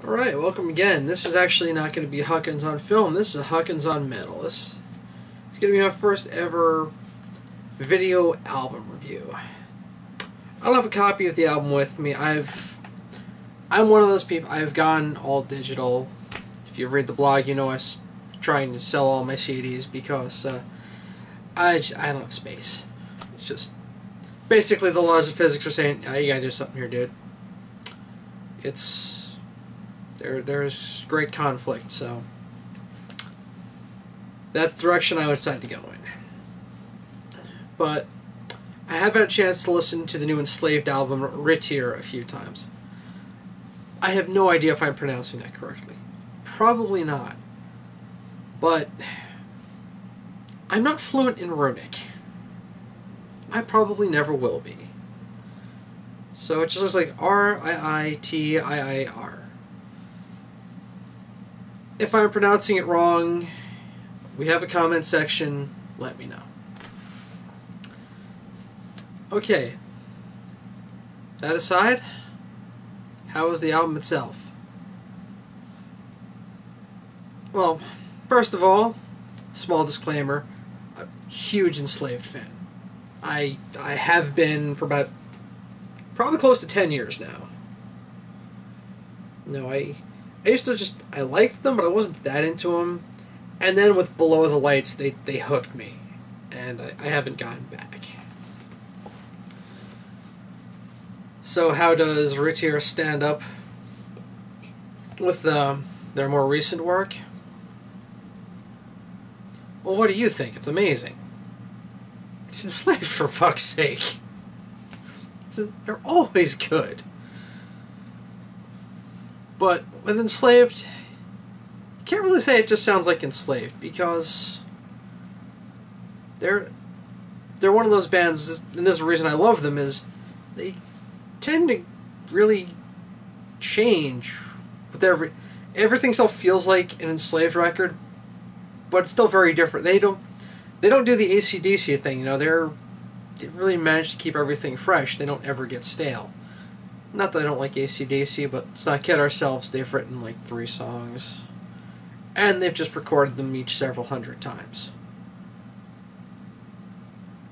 Alright, welcome again. This is actually not going to be Huckins on film, this is Huckins on metal. It's going to be my first ever video album review. I don't have a copy of the album with me. I'm one of those people, I've gone all digital. If you read the blog, you know I'm trying to sell all my CDs because I don't have space. It's just, basically the laws of physics are saying, oh, you gotta do something here, dude. There's great conflict, so that's the direction I would decide to go in. But I have had a chance to listen to the new Enslaved album, RIITTIR, a few times. I have no idea if I'm pronouncing that correctly. Probably not. But I'm not fluent in runic. I probably never will be. So it just looks like RIITTIR. If I'm pronouncing it wrong, we have a comment section, let me know. Okay. That aside, how was the album itself? Well, first of all, small disclaimer, I'm a huge Enslaved fan. I have been for about probably close to 10 years now. No, I used to I liked them, but I wasn't that into them. And then with Below the Lights, they hooked me. And I haven't gone back. So how does RIITTIR stand up with their more recent work? Well, what do you think? It's amazing. It's Enslaved, for fuck's sake. They're always good. But with Enslaved, you can't really say it just sounds like Enslaved, because they're one of those bands, and this is the reason I love them, is they tend to really change with everything still feels like an Enslaved record, but it's still very different. They don't do the AC/DC thing, you know, they really manage to keep everything fresh. They don't ever get stale. Not that I don't like AC/DC, but let's not kid ourselves, they've written like 3 songs. And they've just recorded them each several hundred times.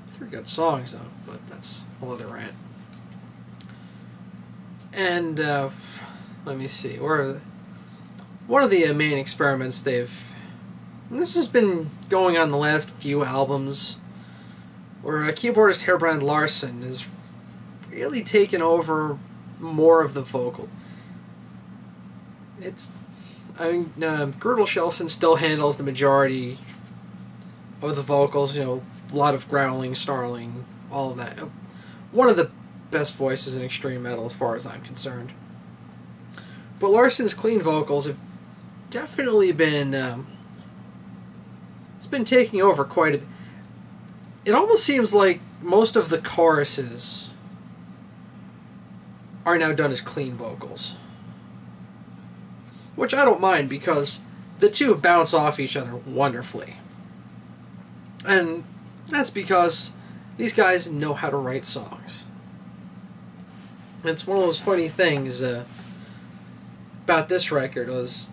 3 good songs though, but that's a whole other rant. And, let me see, one of the main experiments and this has been going on the last few albums, where keyboardist Herbrand Larsen has really taken over more of the vocal. Girdle Shelson still handles the majority of the vocals, you know, a lot of growling, snarling, all of that. One of the best voices in extreme metal as far as I'm concerned. But Larsen's clean vocals have definitely been, it's been taking over quite a bit. It almost seems like most of the choruses are now done as clean vocals. Which I don't mind, because the two bounce off each other wonderfully. And that's because these guys know how to write songs. It's one of those funny things about this record was,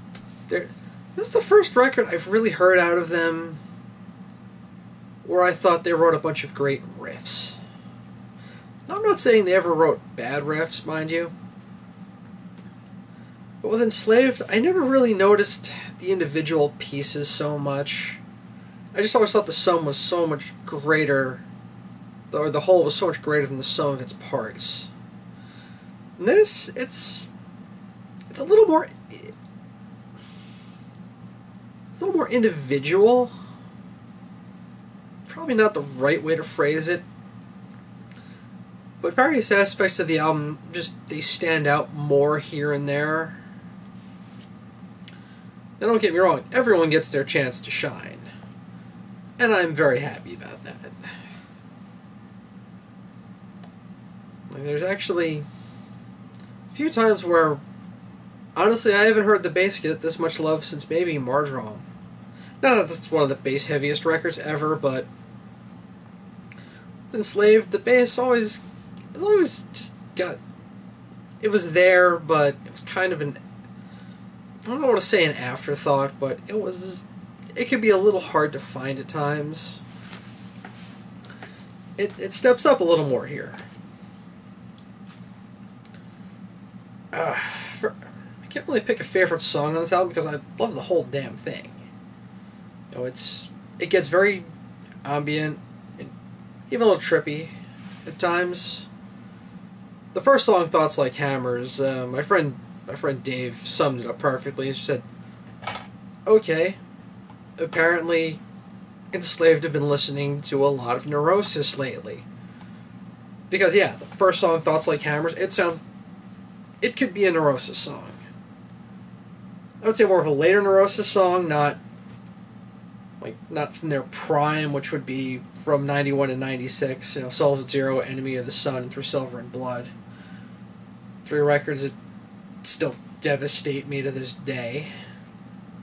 this is the first record I've really heard out of them where I thought they wrote a bunch of great riffs. Now, I'm not saying they ever wrote bad riffs, mind you. But with Enslaved, I never really noticed the individual pieces so much. I just always thought the sum was so much greater, or the whole was so much greater than the sum of its parts. And this, it's a little more individual. Probably not the right way to phrase it, but various aspects of the album they stand out more here and there. Now, don't get me wrong, everyone gets their chance to shine, and I'm very happy about that. There's actually a few times where, honestly, I haven't heard the bass get this much love since maybe Marjorong. Not that it's one of the bass heaviest records ever, but Enslaved, the bass always just got, it was there, but it was kind of I don't want to say an afterthought, but it could be a little hard to find at times. It steps up a little more here. I can't really pick a favorite song on this album because I love the whole damn thing. You know, it gets very ambient and even a little trippy at times. The first song, "Thoughts Like Hammers," my friend Dave summed it up perfectly. He said, "Okay, apparently Enslaved have been listening to a lot of Neurosis lately." Because yeah, the first song, "Thoughts Like Hammers," it could be a Neurosis song. I would say more of a later Neurosis song, not from their prime, which would be from 91 to 96. You know, Souls at Zero, Enemy of the Sun, Through Silver and Blood. 3 records that still devastate me to this day.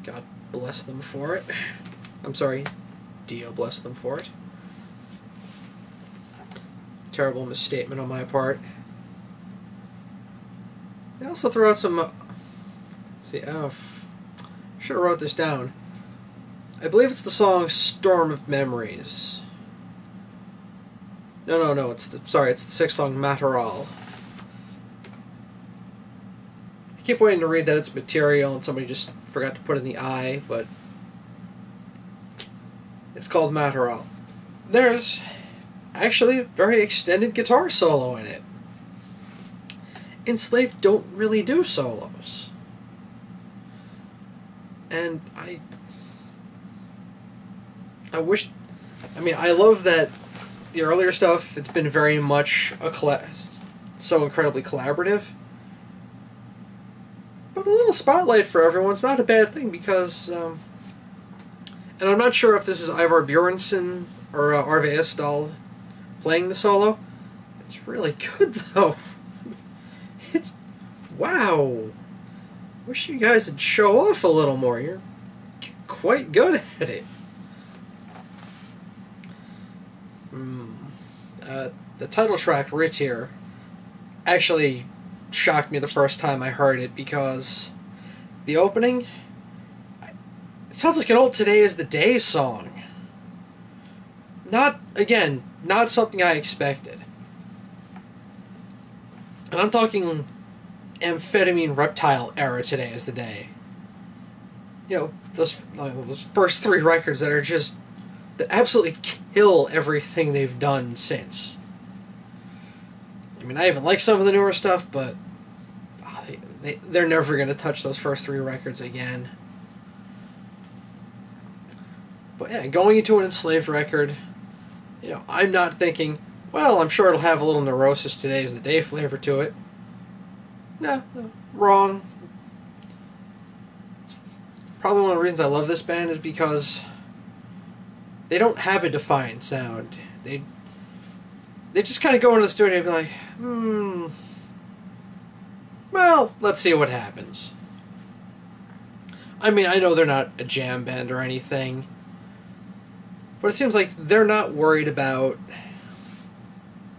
God bless them for it. I'm sorry, Dio bless them for it. Terrible misstatement on my part. I also throw out some... let's see, should have wrote this down. I believe it's the song "Storm of Memories." No, it's the 6th song, "Materal." I keep waiting to read that it's material and somebody just forgot to put in the I, but it's called "Materal." There's actually a very extended guitar solo in it. Enslaved don't really do solos. And I wish... I mean, I love that the earlier stuff, it's been very much so incredibly collaborative. But a little spotlight for everyone's not a bad thing because... and I'm not sure if this is Ivar Bjornsson or Arve Estal playing the solo. It's really good, though. It's... wow. Wish you guys would show off a little more. You're quite good at it. The title track, "RIITTIR," actually shocked me the first time I heard it because the opening, it sounds like an old "Today Is the Day" song. Not something I expected. And I'm talking amphetamine reptile era "Today Is the Day." You know, those first 3 records that absolutely kill everything they've done since. I mean, I even like some of the newer stuff, but they're never going to touch those first 3 records again. But yeah, going into an Enslaved record, you know, I'm not thinking, well, I'm sure it'll have a little Neurosis Today Is the Day flavor to it. No, wrong. It's probably one of the reasons I love this band is because they don't have a defined sound. They just kind of go into the studio and be like, well, let's see what happens. I mean, I know they're not a jam band or anything, but it seems like they're not worried about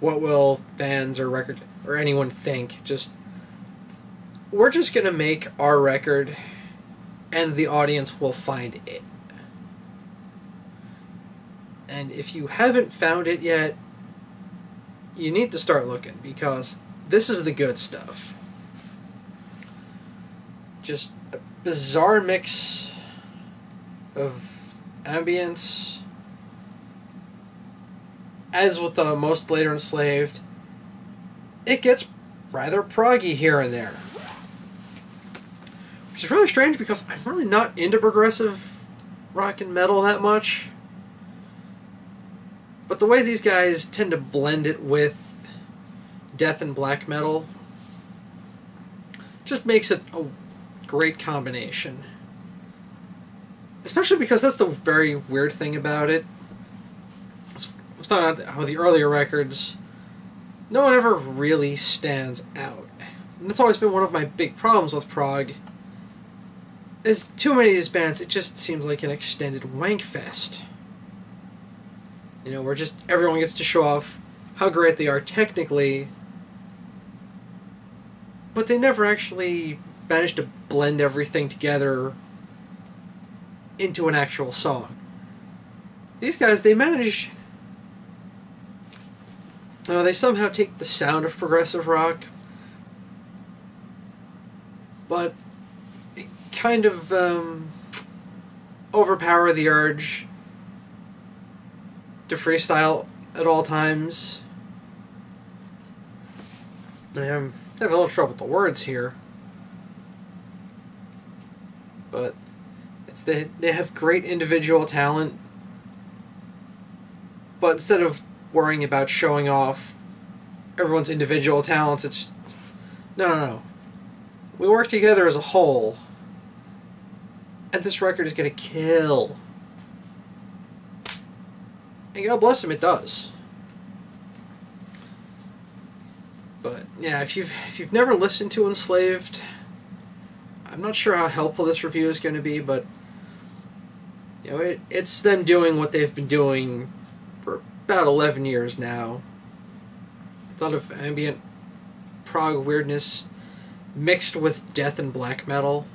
what will fans or anyone think. We're just going to make our record, and the audience will find it. And if you haven't found it yet, you need to start looking, because this is the good stuff. Just a bizarre mix of ambience. As with the most later Enslaved, it gets rather proggy here and there. Which is really strange because I'm really not into progressive rock and metal that much. But the way these guys tend to blend it with death and black metal just makes it a great combination. Especially because that's the very weird thing about it. I was talking about how the earlier records, no one ever really stands out. And that's always been one of my big problems with prog. Is too many of these bands, it just seems like an extended wank fest. You know, where just everyone gets to show off how great they are technically, but they never actually managed to blend everything together into an actual song. These guys, they manage... they somehow take the sound of progressive rock, but it kind of overpower the urge to freestyle at all times. I have a little trouble with the words here, but they have great individual talent, but instead of worrying about showing off everyone's individual talents, it's no. We work together as a whole, and this record is going to kill. And God bless him, it does. But yeah, if you've never listened to Enslaved, I'm not sure how helpful this review is going to be, but you know, it's them doing what they've been doing for about 11 years now. A lot of ambient prog weirdness mixed with death and black metal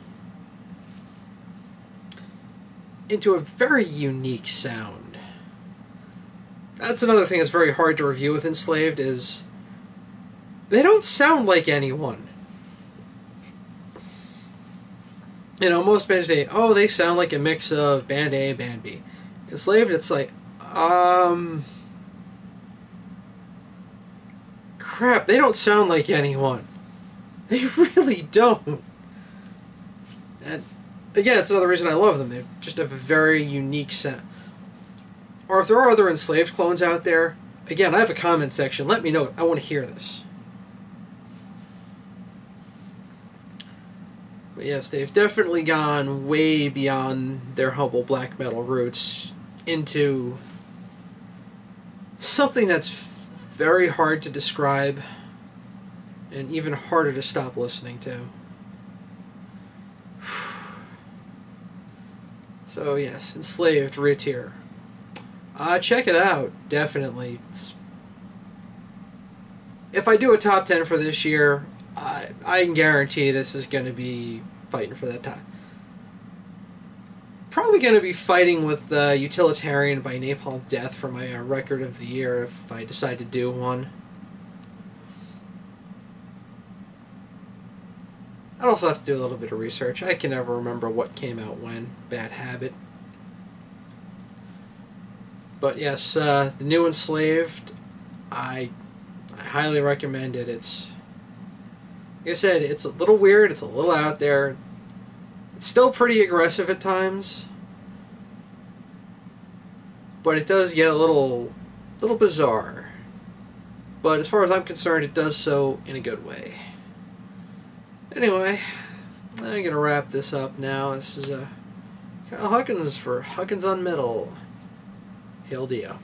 into a very unique sound. That's another thing that's very hard to review with Enslaved, is they don't sound like anyone. You know, most bands say, oh, they sound like a mix of band A and band B. Enslaved, it's like, crap, they don't sound like anyone. They really don't. And again, it's another reason I love them. They just have a very unique sound. Or if there are other Enslaved clones out there, again, I have a comment section. Let me know. I want to hear this. But yes, they've definitely gone way beyond their humble black metal roots into something that's very hard to describe and even harder to stop listening to. So yes, Enslaved, RIITTIR. Check it out, definitely. If I do a top 10 for this year, I can guarantee this is going to be fighting for that time. Probably going to be fighting with Utilitarian by Napalm Death for my record of the year if I decide to do one. I'd also have to do a little bit of research. I can never remember what came out when. Bad habit. But yes, the new Enslaved, I highly recommend it. It's, like I said, it's a little weird, it's a little out there. It's still pretty aggressive at times, but it does get a little bizarre. But as far as I'm concerned, it does so in a good way. Anyway, I'm going to wrap this up now. This is Kyle Huckins for Huckins on Metal. Hail Dio.